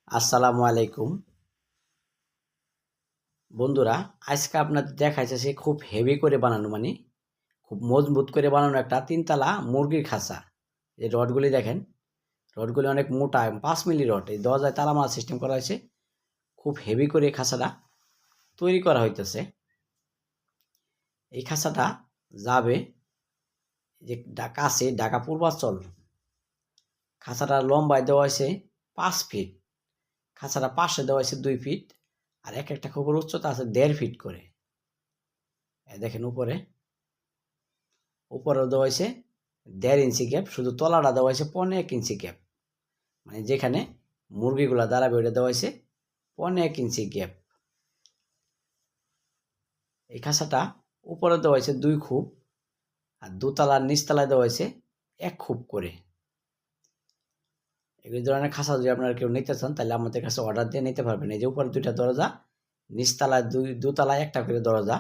আসসালামু আলাইকুম বন্ধুরা। আজকে আপনাদের দেখাইতেছে খুব হেভি করে বানানো, মানে খুব মজবুত করে বানানো একটা তিনতলা মুরগির খাঁচা। এই রডগুলি দেখেন, রডগুলি অনেক মোটা, 5 মিলি রড। এই দরজায় তালা মারা সিস্টেম করা হয়েছে। খুব হেভি করে এই খাঁচাটা তৈরি করা হইতেছে। এই খাঁচাটা যাবে যে কাছে ঢাকা পূর্বাঞ্চল। খাঁচাটা লম্বায় দেওয়া হয়েছে 5 ফিট, খাঁচাটা পাশে দেওয়া হয়েছে 2 ফিট, আর এক একটা খবর উচ্চতা আছে 1.5 ফিট করে। দেখেন উপরেও দেওয়া হয়েছে 1.5 ইঞ্চি গ্যাপ, শুধু তলাটা দেওয়া হয়েছে 1.25 ইঞ্চি গ্যাপ, মানে যেখানে মুরগিগুলা দাঁড়াবে ওইটা দেওয়া হয়েছে 1.25 ইঞ্চি গ্যাপ। এই খাঁচাটা উপরে দেওয়া হয়েছে 2 খুব, আর দোতলার নিচতলায় দেওয়া হয়েছে 1 খুব করে। এই ধরনের খাঁচা যদি আপনারা কেউ নিতে চান তাহলে আমাদের কাছে অর্ডার দিয়ে নিতে পারবেন। এই যে উপরে 2টা দরজা, নিচতলায় দোতলায় 1টা করে দরজা।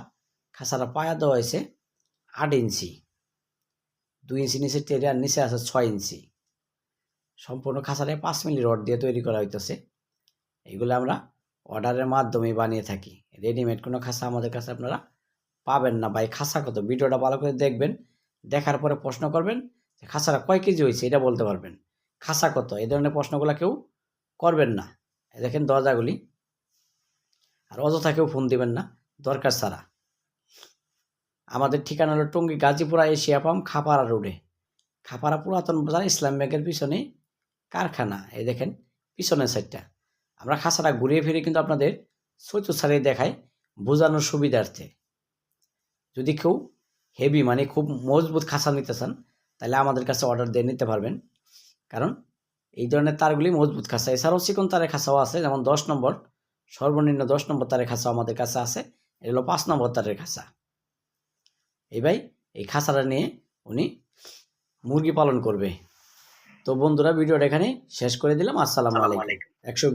খাঁচাটা পায়া দেওয়া হয়েছে 8 ইঞ্চি, 2 ইঞ্চি নিচে টেরে, আর নিচে আছে 6 ইঞ্চি। সম্পূর্ণ খাঁচাটায় 5 মিলি রড দিয়ে তৈরি করা হইতেছে। এগুলো আমরা অর্ডারের মাধ্যমে বানিয়ে থাকি। রেডিমেড কোনো খাঁচা আমাদের কাছে আপনারা পাবেন না। বা এই খাঁচা কত, ভিডিওটা ভালো করে দেখবেন, দেখার পরে প্রশ্ন করবেন যে খাঁচাটা কয় কেজি হয়েছে এটা বলতে পারবেন। খাঁচা কত, এই ধরনের প্রশ্নগুলো কেউ করবেন না। দেখেন দরজাগুলি, আর অযথা কেউ ফোন দিবেন না দরকার ছাড়া। আমাদের ঠিকানা হলো টঙ্গী গাজীপুরা এশিয়া পাম্প, খাপাড়া রোডে। খাপাড়া পুরাতন বাজার ইসলাম ব্যাংকের পিছনে কারখানা। এই দেখেন পিছনের সাইডটা। আমরা খাঁচাটা ঘুরিয়ে ফিরে কিন্তু আপনাদের চতুর্থারে দেখাই বোঝানোর সুবিধার্থে। যদি কেউ হেভি, মানে খুব মজবুত খাঁচা নিতে চান তাহলে আমাদের কাছে অর্ডার দিয়ে নিতে পারবেন, কারণ এই ধরনের তারগুলি মজবুত খাঁচা। এছাড়াও চিকন তারের খাঁচাও আছে, যেমন 10 নম্বর, সর্বনিম্ন 10 নম্বর তারের খাঁচাও আমাদের কাছে আছে। এটা হলো 5 নম্বর তারের খাঁচা। এই ভাই এই খাঁচাটা নিয়ে উনি মুরগি পালন করবে। তো বন্ধুরা, ভিডিওটা এখানে শেষ করে দিলাম। আসসালামু আলাইকুম। 100